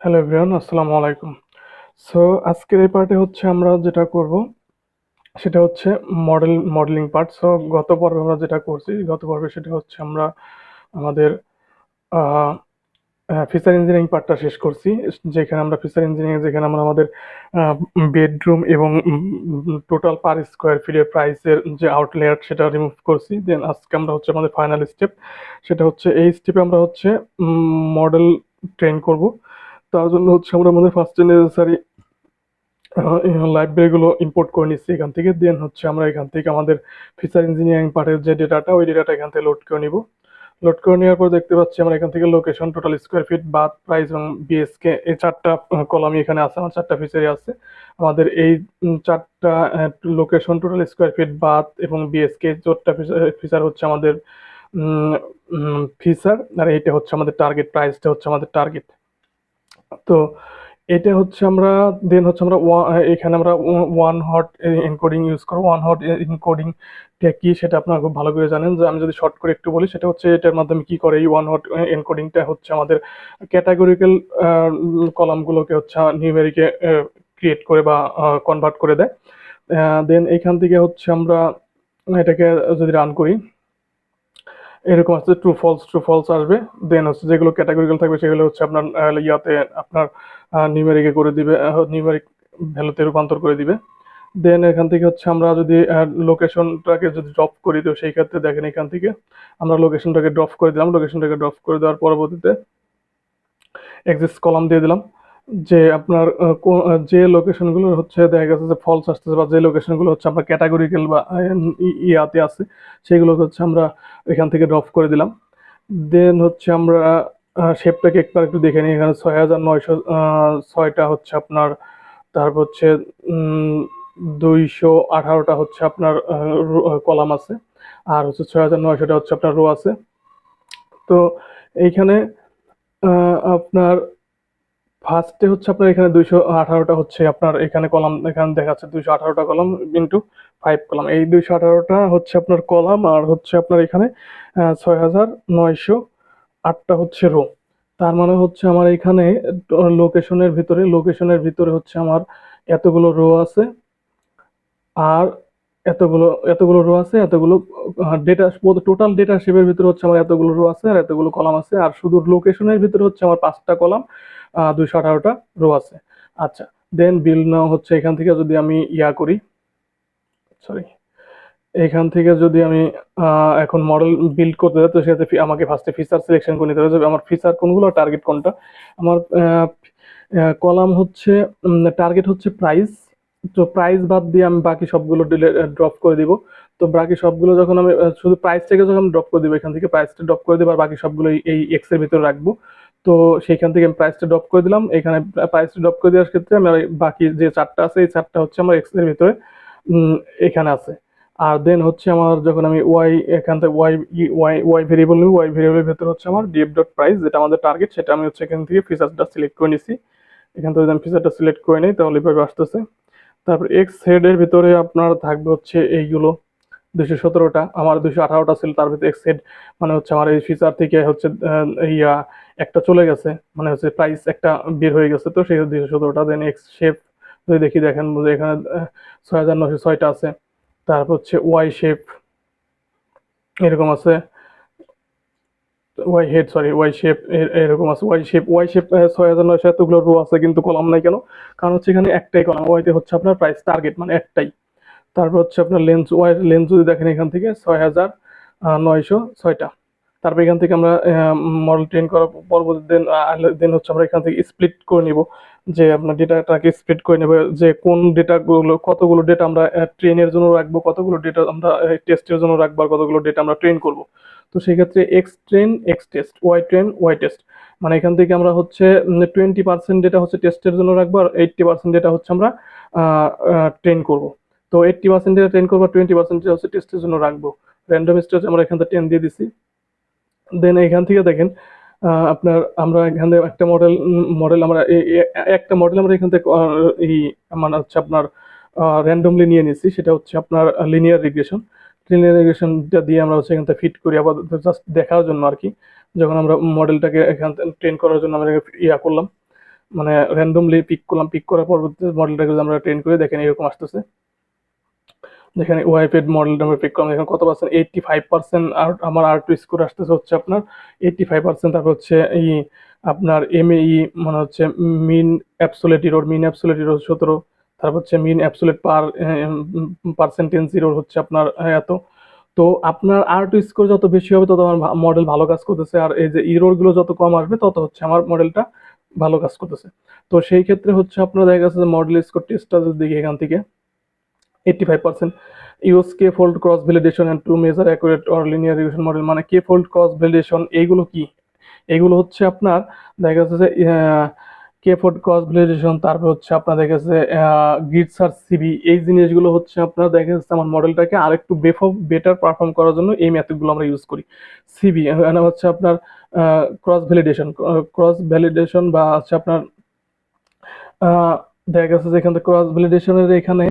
Hello everyone, আসসালামু আলাইকুম। So আজকের এই পার্টে হচ্ছে আমরা যেটা করব সেটা হচ্ছে মডেলিং পার্ট। সো গত পর্বে আমরা যেটা করছি, গত পর্বে সেটা হচ্ছে আমরা আমাদের ফিচার ইঞ্জিনিয়ারিং পার্টটা শেষ করছি। যেখানে আমরা ফিচার ইঞ্জিনিয়ারিং যেখানে আমরা আমাদের বেডরুম এবং টোটাল পার স্কোয়ার ফিটের প্রাইসের যে আউটলেয়ার সেটা রিমুভ করছি। দেন আজকে আমরা হচ্ছে আমাদের ফাইনাল স্টেপ, সেটা হচ্ছে এই স্টেপে আমরা হচ্ছে মডেল ট্রেন করব। তার জন্য হচ্ছে আমরা আমাদের ফার্স্টে নেসেসারি লাইব্রেরিগুলো ইম্পোর্ট করে নিচ্ছি এখান থেকে। দেন হচ্ছে আমরা এখান থেকে আমাদের ফিচার ইঞ্জিনিয়ারিং পার্টের যে ডেটাটা, ওই ডেটাটা এখান থেকে লোড করে নিব। লোড করে নেওয়ার পর দেখতে পাচ্ছি আমরা এখান থেকে location, total square feet, bath, price এবং বিএসকে, এই চারটা কলামই এখানে আছে, আমার চারটা ফিচারই আছে। আমাদের এই চারটা location, total square feet, bath এবং বিএসকে চারটা ফিচার হচ্ছে আমাদের ফিচার, আর এইটা হচ্ছে আমাদের টার্গেট, প্রাইসটা হচ্ছে আমাদের টার্গেট। তো এটা হচ্ছে আমরা দেন হচ্ছে আমরা এখানে আমরা ওয়ান হট এনকোডিং ইউজ করবো। ওয়ান হট এনকোডিং কি সেটা আপনারা খুব ভালো করে জানেন। যে আমি যদি শর্ট করে একটু বলি, সেটা হচ্ছে এটার মাধ্যমে কি করে, এই ওয়ান হট এনকোডিংটা হচ্ছে আমাদের ক্যাটাগরিক্যাল কলামগুলোকে হচ্ছে নিউমেরিকে ক্রিয়েট করে বা কনভার্ট করে দেয়। দেন এইখান থেকে হচ্ছে আমরা এটাকে যদি রান করি, এরকম আসছে ট্রু ফলস আসবে। দেন হচ্ছে যেগুলো ক্যাটাগরিক্যাল থাকবে সেগুলো হচ্ছে আপনার ইয়াতে আপনার নিউমেরিকে করে দিবে, নিউমেরিক ভ্যালুতে রূপান্তর করে দিবে। দেন এখান থেকে হচ্ছে আমরা যদি লোকেশনটাকে যদি ড্রপ করি, তো সেই ক্ষেত্রে দেখেন এখান থেকে আমরা লোকেশনটাকে ড্রপ করে দিলাম। লোকেশনটাকে ড্রপ করে দেওয়ার পরবর্তীতে এক্সিস্ট কলাম দিয়ে দিলাম। যে আপনার যে লোকেশনগুলো হচ্ছে দেখা গেছে যে ফলস আসতেছে, বা যে লোকেশনগুলো হচ্ছে আপনার ক্যাটাগরিক্যাল বা ইয়াতে আছে, সেগুলো হচ্ছে আমরা এখান থেকে ড্রপ করে দিলাম। দেন হচ্ছে আমরা শেপটাকে একবার একটু দেখে নিই। এখানে ৬,৯০৬টা হচ্ছে আপনার, তারপর হচ্ছে ২১৮টা হচ্ছে আপনার কলাম আছে, আর হচ্ছে ৬,৯০০টা হচ্ছে আপনার রো আছে। তো এইখানে আপনার ফার্স্টে হচ্ছে আপনার এখানে ২১৮টা হচ্ছে আপনার এখানে কলাম, এখানে দেখাচ্ছে ২১৮টা কলাম ইন্টু 5 কলাম। এই ২১৮টা হচ্ছে আপনার কলাম, আর হচ্ছে আপনার এখানে ৬,৯০৮টা হচ্ছে রো। তার মানে হচ্ছে আমার এখানে লোকেশনের ভিতরে হচ্ছে আমার এতগুলো রো আছে, আর এতগুলো এতগুলো রো আছে, এতগুলো ডেটা, টোটাল ডেটা শেপের ভিতরে হচ্ছে আমার এতগুলো রো আছে আর এতগুলো কলাম আছে, আর শুধু লোকেশনের ভিতরে হচ্ছে আমার 5টা কলাম, ২১৮টা রো আছে। আচ্ছা, দেন বিল নাও হচ্ছে এখান থেকে যদি আমি ইয়া করি, সরি, এখান থেকে যদি আমি এখন মডেল বিল্ড করতে যাই, তো সেক্ষেত্রে আমাকে ফার্স্টে ফিচার সিলেকশন করে নিতে হবে যে আমার ফিচার কোনগুলো, টার্গেট কোনটা। আমার কলাম হচ্ছে টার্গেট হচ্ছে প্রাইস। তো প্রাইস বাদ দিয়ে আমি বাকি সবগুলো ড্রপ করে দিব। তো বাকি সবগুলো যখন আমি শুধু প্রাইসটাকে যখন ড্রপ করে দিব, এখান থেকে প্রাইসটা ড্রপ করে দিব, আর বাকি সবগুলো এই এক্স এর ভিতরে রাখবো। তো সেইখান থেকে আমি প্রাইসটা ড্রপ করে দিলাম। এখানে প্রাইসটা ড্রপ করে দেওয়ার ক্ষেত্রে আমি বাকি যে চারটা আছে, এই চারটা হচ্ছে আমার এক্স এর ভিতরে এখানে আছে। আর দেন হচ্ছে আমার যখন আমি ওয়াই, এখান থেকে ওয়াই ওয়াই ওয়াই ভেরিয়েবল নিব, ওয়াই ভেরিয়েবলের ভেতরে হচ্ছে আমার ডিএফ ডট প্রাইস, যেটা আমাদের টার্গেট, সেটা আমি হচ্ছে এখান থেকে ফিচারটা সিলেক্ট করে নিছি। এখান থেকে যদি আমি ফিচারটা সিলেক্ট করে নিই, তাহলে এভাবে আসতেছে। তারপর এক্স হেডের ভিতরে আপনার থাকবে হচ্ছে এইগুলো ২১৭টা, আমার ২১৮টা ছিল, তার ভিতরে এক্স হেড মানে হচ্ছে আমার এই ফিচার থেকে হচ্ছে ইয়া একটা চলে গেছে, মানে হচ্ছে প্রাইস একটা বের হয়ে গেছে, তো সেই ২১৭টা। দেন এক্স শেপ যদি দেখি, দেখেন যে এখানে ৬,৯০৬টা আছে। তারপর হচ্ছে ওয়াই শেপ এরকম আছে, Y head, sorry, Y shape এরকম আছে। ওয়াই শেপ ৬,৯০০ এতগুলো রো আছে কিন্তু কলাম নাই কেন? কারণ হচ্ছে এখানে একটাই কলাম, ওয়াইতে হচ্ছে আপনার প্রাইস টার্গেট মানে একটাই। তারপর হচ্ছে আপনার লেন্স, ওয়াই লেন্স যদি দেখেন এখান থেকে ৬,৯০৬টা। তারপর এখান থেকে আমরা মডেল ট্রেন করার পরবর্তী দেন হচ্ছে আমরা এখান থেকে স্প্লিট করে নিব, যে আপনার ডেটাটাকে স্প্লিট করে নেব, যে কোন ডেটাগুলো, কতগুলো ডেটা আমরা ট্রেনের জন্য রাখবো, কতগুলো ডেটা আমরা টেস্টের জন্য রাখবো, আর কতগুলো ডেটা আমরা ট্রেন করব। তো সেই ক্ষেত্রে X train X test, Y train Y test, মানে এখান থেকে আমরা হচ্ছে 20% ডেটা হচ্ছে টেস্টের জন্য রাখবো, আর 80% ডেটা হচ্ছে আমরা ট্রেন করব। তো 80% ডেটা ট্রেন করবো, 20% হচ্ছে টেস্টের জন্য রাখবো। র্যান্ডম স্টেজ আমরা এখান থেকে 10 দিয়ে দিছি। দেন এখান থেকে দেখেন আপনার আমরা এখান থেকে একটা মডেল আমরা একটা মডেল আমরা এখান থেকে এই মানে হচ্ছে আপনার র্যান্ডমলি নিয়ে নিচ্ছি, সেটা হচ্ছে আপনার লিনিয়ার রিগ্রেশনটা দিয়ে আমরা হচ্ছে এখান থেকে ফিট করি, আবার জাস্ট দেখার জন্য আর কি। যখন আমরা মডেলটাকে এখান থেকে ট্রেন করার জন্য আমরা ইয়া করলাম, মানে র্যান্ডমলি পিক করলাম, পিক করার পরবর্তীতে মডেলটাকে যদি আমরা ট্রেন করে দেখেন এরকম আসতেছে। যেখানে ওয়াইফেড মডেলটা আমরা পিক করলাম, এখানে কত পার্সেন্ট, 85%। আর আমার আর টু স্কোর আসতেছে হচ্ছে আপনার 85%। তারপর হচ্ছে এই আপনার এমএই মানে হচ্ছে মিন অ্যাবসোলিউট এরর, মিন অ্যাবসোলিউট এরর 17। তারপর হচ্ছে মিন অ্যাবসোলিউট পার্সেন্টেজ এরর হচ্ছে আপনার এত। তো আপনার আর টু স্কোর যত বেশি হবে তত আমার মডেল ভালো কাজ করতেছে, আর এই যে ইরোর গুলো যত কম আসবে তত হচ্ছে আমার মডেলটা ভালো কাজ করতেছে। তো সেই ক্ষেত্রে হচ্ছে আপনার দেখা গেছে যে মডেল স্কোর টেস্টটা যদি দেখি এখান থেকে 85%। Use K fold cross validation and to measure accurate or linear regression model. মানে কে ফোল্ড ক্রস ভ্যালিডেশন এইগুলো কি? এগুলো হচ্ছে আপনার দেখা যাচ্ছে যে কে ফোল্ড ক্রস ভ্যালিডেশন, তারপর হচ্ছে আপনার দেখা যাচ্ছে গ্রিড সার্চ সিবি, এই জিনিসগুলো হচ্ছে আপনার দেখা যাচ্ছে আমার মডেলটাকে আরেকটু বেটার পারফর্ম করার জন্য এই মেথডগুলো আমরা ইউজ করি। সিবি হচ্ছে আপনার ক্রস ভ্যালিডেশন, ক্রস ভ্যালিডেশন বা হচ্ছে আপনার আহ, দেখা গেছে যে এখান থেকে ক্রস ভ্যালিডেশনের এখানে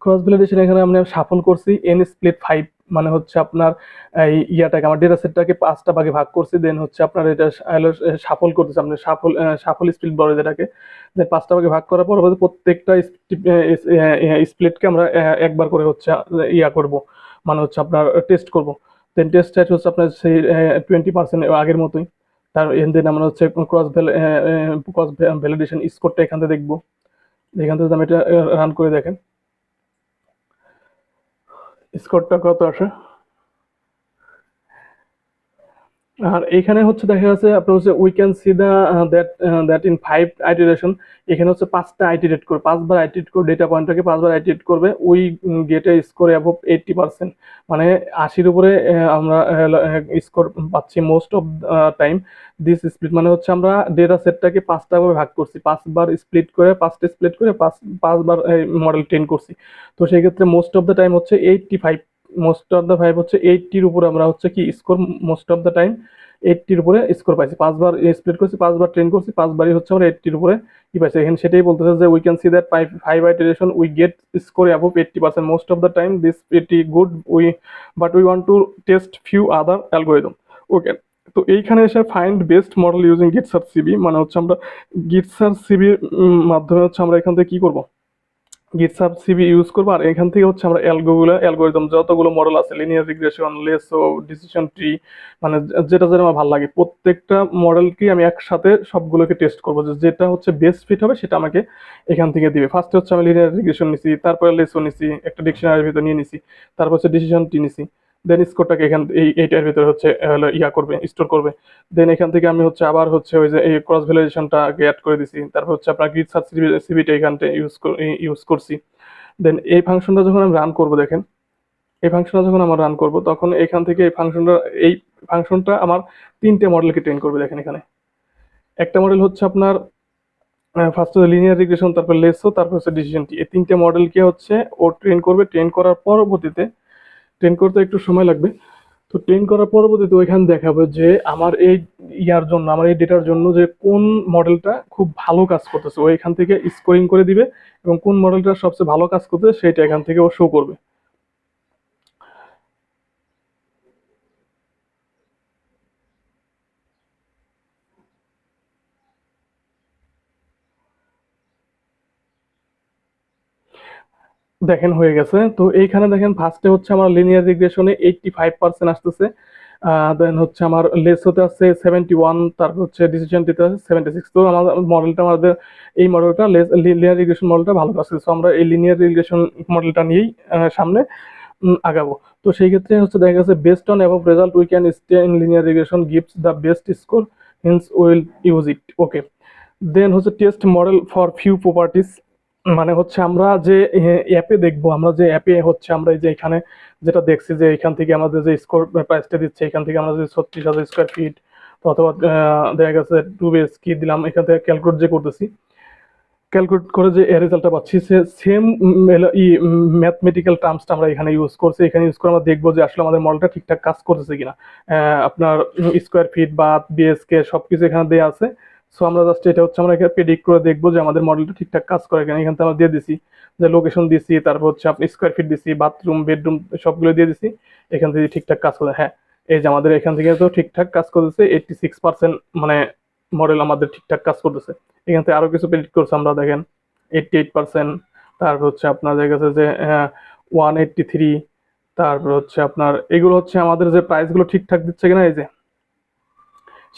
ক্রস ভ্যালিডেশন এখানে আমি সাফল করছি এন স্প্লিট 5। মানে হচ্ছে আপনার এই ইয়াটাকে আমার ডেটা সেটটাকে 5টা ভাগে ভাগ করছি, দেন হচ্ছে আপনার এটা সাফল করতেছে, আপনি সাফল স্প্লিট বলে যেটাকে। দেন 5টা ভাগে ভাগ করার পর প্রত্যেকটা স্প্লিটকে আমরা একবার করে হচ্ছে ইয়া করব, মানে হচ্ছে আপনার টেস্ট করব। দেন টেস্ট সেট হচ্ছে আপনার সেই 20% আগের মতোই। তার দেন আমরা হচ্ছে ক্রস ভ্যালিডেশন স্কোরটা এখান থেকে দেখবো। এখান থেকে আমি এটা রান করে দেখেন স্কোরটা কত আসে। আর এখানে হচ্ছে দেখা যাচ্ছে আপনার হচ্ছে we can C the that in 5 iteration. এখানে হচ্ছে 5টা আইটারেট করে, 5বার আইটারেট করে ডেটা পয়েন্টটাকে 5বার আইটারেট করবে, we get A score above 80%। মানে 80-র উপরে আমরা স্কোর পাচ্ছি most of time. This split মানে হচ্ছে আমরা ডেটা সেটটাকে 5টা ভাবে ভাগ করছি, 5বার স্প্লিট করে, 5টা স্প্লিট করে 5বার মডেল ট্রেন করছি। তো সেই ক্ষেত্রে মোস্ট অফ দ্য টাইম হচ্ছে 85, মোস্ট অফ দ্য 5 হচ্ছে 80-র উপরে আমরা হচ্ছে কি score most of the time 80-র উপরে স্কোর পাইছি। 5বার স্প্লিট করছি, 5বার ট্রেন করছি, 5বারই হচ্ছে আমরা 80-র উপরে কি পাইছি। এখানে সেটাই বলতেছে যে we can see that 5 iteration we get score above 80% most of the time, this pretty good but we want to test few other algorithm. Okay, তো এইখানে এসে find best model using grid search CV, মানে হচ্ছে আমরা গিট search সিবির মাধ্যমে হচ্ছে আমরা এখান থেকে কি করব, গিটসাব সিবি ইউজ করবো। আর এখান থেকে হচ্ছে আমরা অ্যালগোরিদম যতগুলো মডেল আছে, linear regression, lasso, decision tree, মানে যেটা যেটা আমার ভালো লাগে প্রত্যেকটা মডেলকে আমি একসাথে সবগুলোকে টেস্ট করবো, যে যেটা হচ্ছে বেস্ট ফিট হবে সেটা আমাকে এখান থেকে দিবে। ফার্স্টে হচ্ছে আমি লিনিয়ার রিগ্রেশন নিছি, তারপরে লেসো নিছি, একটা ডিকশনারির ভিতরে নিয়ে নিছি, তারপর হচ্ছে ডিসিশন ট্রি নিছি। দেন স্কোরটাকে এইটার ভিতরে হচ্ছে ইয়া করবে, স্টোর করবে। দেন এখান থেকে আমি হচ্ছে আবার হচ্ছে ওই যে এই ক্রস ভ্যালিডেশনটা অ্যাড করে দিছি, তারপর হচ্ছে আপনার গ্রিড সার্চ সিবিটা এখানটা ইউজ করছি। দেন এই ফাংশনটা যখন আমি রান করব, দেখেন এই ফাংশনটা যখন আমরা রান করব তখন এখান থেকে এই ফাংশনটা আমার 3টে মডেলকে ট্রেন করবে। দেখেন এখানে একটা মডেল হচ্ছে আপনার ফার্স্ট হচ্ছে লিনিয়ার রিগ্রেশন, তারপর লেসো, তারপর হচ্ছে ডিসিশন টি, এই 3টে মডেলকে হচ্ছে ও ট্রেন করবে। ট্রেন করার পরবর্তীতে, ট্রেন করতে একটু সময় লাগবে, তো ট্রেন করার পরবর্তীতে ওইখানে দেখাবে যে আমার এই ইয়ার জন্য, আমার এই ডেটার জন্য যে কোন মডেলটা খুব ভালো কাজ করতেছে, ও এখান থেকে স্কোরিং করে দিবে, এবং কোন মডেলটা সবচেয়ে ভালো কাজ করতেছে সেটা এখান থেকে ও শো করবে। দেখেন হয়ে গেছে। তো এইখানে দেখেন ফার্স্টে হচ্ছে আমার লিনিয়ার রিগ্রেশনে 85% আসতেছে, দেন হচ্ছে আমার লেসোতে আছে 71, তারপর হচ্ছে ডিসিশন টিতে আছে 76। তো আমাদের মডেলটা, আমাদের এই মডেলটা লিনিয়ার রিগ্রেশন মডেলটা ভালো কাজ করছে, তো আমরা এই লিনিয়ার রিগ্রেশন মডেলটা নিয়েই সামনে আগাবো। তো সেই ক্ষেত্রে হচ্ছে দেখা গেছে best on above result we can stay in linear regression gives the best score, hence will use it. Okay, then হচ্ছে test model for few properties. মানে হচ্ছে আমরা যে অ্যাপে দেখবো, আমরা যে অ্যাপে হচ্ছে আমরা এই যে এখানে যেটা দেখছি যে এখান থেকে আমাদের যে স্কোর প্রাইসটা দিচ্ছে, এখান থেকে আমরা যে 36,000 স্কোয়ার ফিট অথবা দেখা গেছে 2 কি দিলাম, এখান থেকে ক্যালকুলেট যে করতেছি, ক্যালকুলেট করে যে রেজাল্টটা পাচ্ছি সে সেম ম্যাথমেটিক্যাল টার্মসটা আমরা এখানে ইউজ করছি। এখানে ইউজ করে আমরা দেখবো যে আসলে আমাদের মডেলটা ঠিকঠাক কাজ করতেছে কিনা। আপনার স্কোয়ার ফিট বা বিএসকে সবকিছু এখানে দেওয়া আছে। সো আমরা জাস্ট এটা হচ্ছে আমরা এখানে প্রেডিক্ট করে দেখবো যে আমাদের মডেলটা ঠিকঠাক কাজ করে কিনা। এখান থেকে আমরা দিয়ে দিছি যে লোকেশন দিছি, তারপর হচ্ছে আপনি স্কোয়ার ফিট দিছি, বাথরুম, বেডরুম সবগুলো দিয়ে দিছি, এখান থেকে ঠিকঠাক কাজ করে। হ্যাঁ, এই যে আমাদের এখান থেকে তো ঠিকঠাক কাজ করতেছে 86%, মানে মডেল আমাদের ঠিকঠাক কাজ করতেছে। এখান থেকে আরো কিছু প্রেডিক্ট করছে আমরা, দেখেন 88%, তারপর হচ্ছে আপনার দেখা গেছে যে 183, তারপর হচ্ছে আপনার এগুলো হচ্ছে আমাদের যে প্রাইসগুলো ঠিকঠাক দিচ্ছে কিনা, এই যে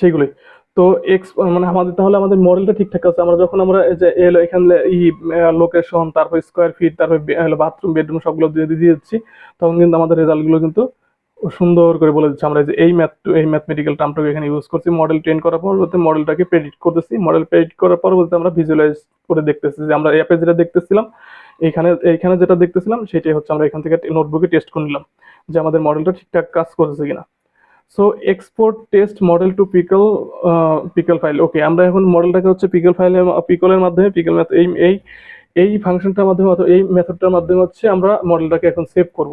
সেইগুলোই। তো এক্স মানে আমাদের তাহলে আমাদের মডেলটা ঠিকঠাক আছে। আমরা যখন আমরা এই যে এলো এখানে লোকেশন, তারপর স্কোয়ার ফিট, তারপর বাথরুম বেডরুম সবগুলো দিয়ে দিয়ে দিচ্ছি, তখন কিন্তু আমাদের রেজাল্টগুলো কিন্তু সুন্দর করে বলে দিচ্ছে। আমরা এই যে এই ম্যাথমেটিক্যাল টার্মটাকে এখানে ইউজ করছি। মডেল ট্রেন করার পরবর্তী মডেলটাকে প্রেডিক্ট করতেছি। মডেল প্রেডিক্ট করার পরবর্তীতে আমরা ভিজুয়ালাইজ করে দেখতেছি যে আমরা অ্যাপে যেটা দেখতেছিলাম, এইখানে যেটা দেখতেছিলাম সেটাই হচ্ছে আমরা এখান থেকে নোটবুকে টেস্ট করে নিলাম যে আমাদের মডেলটা ঠিকঠাক কাজ করতেছে কিনা। So export test model to pickle file. Okay, আমরা এখন মডেলটাকে হচ্ছে পিকলের মাধ্যমে এই ফাংশনটার মাধ্যমে অথবা এই মেথডটার মাধ্যমে হচ্ছে আমরা মডেলটাকে এখন সেভ করব।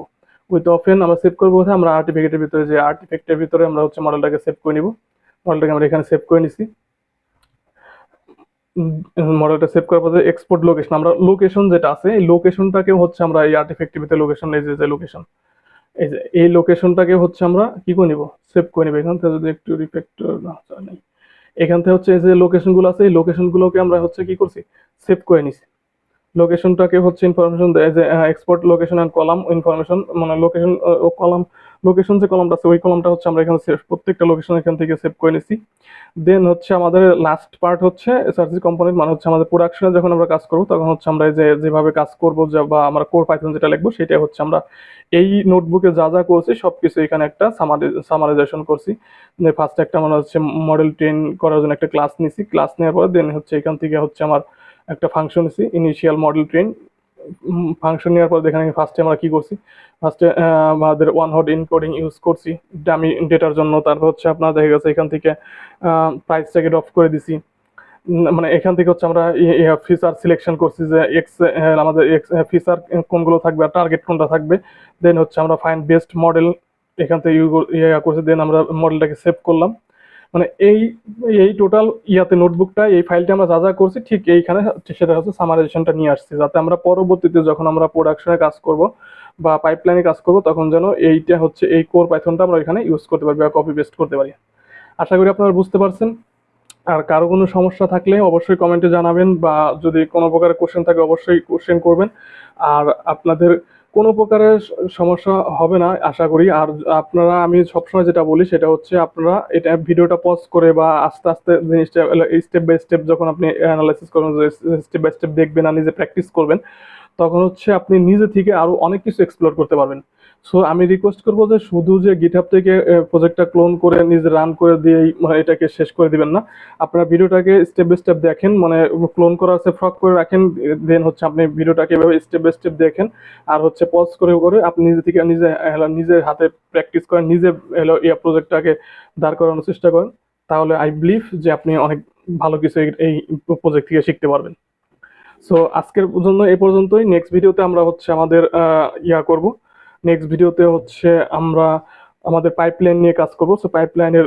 উইথ ওপেন আমরা সেভ করবো কোথায়, আমরা আর্টিফ্যাক্টের ভিতরে, যে আর্টিফ্যাক্টের ভিতরে আমরা হচ্ছে মডেলটাকে সেভ করে নিব। মডেলটাকে আমরা এখানে সেভ করে নিছি। মডেলটা সেভ করার পরে এক্সপোর্ট লোকেশন, আমরা লোকেশন যেটা আছে এই লোকেশনটাকে হচ্ছে আমরা এই আর্টিফ্যাক্টের ভিতরে লোকেশন, এই যে লোকেশন, এই যে এই লোকেশনটাকে হচ্ছে আমরা কি করে নিব, সেভ করে নিব। এখান থেকে যদি একটু রিফ্যাক্টর না নেই, এখান থেকে হচ্ছে এই যে লোকেশনগুলো আছে এই লোকেশনগুলোকে আমরা হচ্ছে কি করছি, সেভ করে নিছি। লোকেশনটাকে হচ্ছে ইনফরমেশন দেয় যে export location and column information, মানে লোকেশন ও কলাম, লোকেশন যে কলামটা আছে ওই কলামটা হচ্ছে আমরা এখানে প্রত্যেকটা লোকেশন এখান থেকে সেভ করে নিছি। দেন হচ্ছে আমাদের লাস্ট পার্ট হচ্ছে সার্চ কম্পোনেন্ট, মানে হচ্ছে আমাদের প্রোডাকশনে যখন আমরা কাজ করবো তখন হচ্ছে আমরা যেভাবে কাজ করবো বা আমরা কোর পাইথন যেটা লিখবো সেটা হচ্ছে আমরা এই নোটবুকে যা যা করছি সবকিছু এখানে একটা সামারাইজেশন করছি। ফার্স্ট একটা আমরা হচ্ছে মডেল ট্রেন করার জন্য একটা ক্লাস নিছি, ক্লাস নেওয়ার পরে দেন হচ্ছে এখান থেকে হচ্ছে আমার একটা ফাংশন নিছি, ইনিশিয়াল মডেল ট্রেন ফাংশন নেওয়ার পর দেখেন ফার্স্টে আমরা কি করছি, ফার্স্টে আমাদের ওয়ান হট এনকোডিং ইউজ করছি ডামি ডেটার জন্য। তারপর হচ্ছে আপনার দেখা গেছে এখান থেকে প্রাইসটাকে ড্রপ করে দিছি। মানে এখান থেকে হচ্ছে আমরা ফিচার সিলেকশন করছি যে আমাদের ফিচার কোনগুলো থাকবে আর টার্গেট কোনটা থাকবে। দেন হচ্ছে আমরা ফাইন্ড বেস্ট মডেল এখান থেকে করছি। দেন আমরা মডেলটাকে সেভ করলাম। মানে এই টোটাল নোটবুকটা এই ফাইলটা আমরা যা যা করছি ঠিক এইখানে সেটা হচ্ছে সামারাইজেশনটা নিয়ে আসছি, যাতে আমরা পরবর্তীতে যখন আমরা প্রোডাকশনে কাজ করব বা পাইপলাইনে কাজ করব তখন যেন এইটা হচ্ছে এই কোর পাইথনটা আমরা এখানে ইউজ করতে পারি বা কপি পেস্ট করতে পারি। আশা করি আপনারা বুঝতে পারছেন। আর কারো কোনো সমস্যা থাকলে অবশ্যই কমেন্টে জানাবেন, বা যদি কোনো প্রকারের কোশ্চেন থাকে অবশ্যই কোশ্চেন করবেন। আর আপনাদের কোনো প্রকারের সমস্যা হবে না আশা করি। আর আপনারা, আমি সবসময় যেটা বলি সেটা হচ্ছে আপনারা এটা ভিডিওটা পজ করে বা আস্তে আস্তে জিনিসটা স্টেপ বাই স্টেপ যখন আপনি অ্যানালাইসিস করবেন, স্টেপ বাই স্টেপ দেখবেন আর নিজে প্র্যাকটিস করবেন, তখন হচ্ছে আপনি নিজে থেকে আরো অনেক কিছু এক্সপ্লোর করতে পারবেন। সো আমি রিকোয়েস্ট করবো যে শুধু যে গিটহাব থেকে প্রজেক্টটা ক্লোন করে নিজে রান করে দিয়েই এটাকে শেষ করে দিবেন না। আপনারা ভিডিওটাকে স্টেপ বাই স্টেপ দেখেন, মানে ক্লোন করা আছে ফ্রক করে রাখেন, দেন হচ্ছে আপনি ভিডিওটাকে এভাবে স্টেপ বাই স্টেপ দেখেন। আর হচ্ছে পজ করে করে আপনি নিজে থেকে নিজের হাতে প্র্যাকটিস করেন, নিজে প্রজেক্টটাকে দাঁড় করানোর চেষ্টা করেন। তাহলে আই বিলিভ যে আপনি অনেক ভালো কিছু এই প্রজেক্ট থেকে শিখতে পারবেন। সো আজকের জন্য এই পর্যন্তই। নেক্সট ভিডিওতে আমরা হচ্ছে আমাদের করব। নেক্সট ভিডিওতে হচ্ছে আমরা আমাদের পাইপলাইন নিয়ে কাজ করব। সো পাইপলাইনের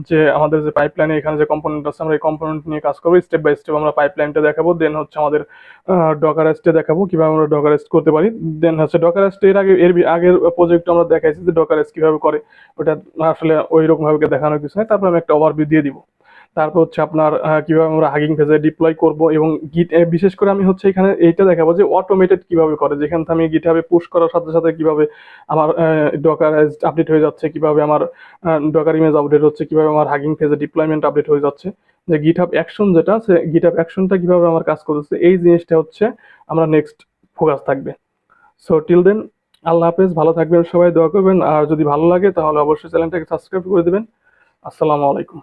যে আমাদের যে পাইপলাইনে এখানে যে কম্পোনেন্ট আছে আমরা এই কম্পোনেন্ট নিয়ে কাজ করবো। স্টেপ বাই স্টেপ আমরা পাইপলাইনটা দেখাবো। দেন হচ্ছে আমাদের ডকারেস্টে দেখাবো কিভাবে আমরা ডকারেস্ট করতে পারি। দেন হচ্ছে ডকারেস্ট এর আগের প্রজেক্ট আমরা দেখাইছি যে ডকারেস্ট কিভাবে করে, ওটা আসলে ওই রকম ভাবে দেখানোর কিছু নাই। তারপর আমি একটা ওভারভিউ দিয়ে দিব। তারপর হচ্ছে আপনার কিভাবে আমরা হাগিং ফেজে ডিপ্লয় করব, এবং গিট বিশেষ করে আমি হচ্ছে এখানে এইটা দেখাবো যে অটোমেটেড কিভাবে করে, যেখানে আমি গিটহাবে পুশ করার সাথে সাথে কিভাবে আমার ডকারাইজড আপডেট হয়ে যাচ্ছে, কিভাবে আমার ডকার ইমেজ আপডেট হচ্ছে, কিভাবে আমার হাগিং ফেজে ডিপ্লয়মেন্ট আপডেট হয়ে যাচ্ছে, যে গিটহাব অ্যাকশন যেটা সে গিটহাব অ্যাকশনটা কিভাবে আমার কাজ করতেছে, এই জিনিসটা হচ্ছে আমরা নেক্সট ফোকাস থাকবে। সো টিল দেন, আল্লাহ হাফেজ, ভালো থাকবেন সবাই, দোয়া করবেন। আর যদি ভালো লাগে তাহলে অবশ্যই চ্যানেলটাকে সাবস্ক্রাইব করে দেবেন। আসসালামু আলাইকুম।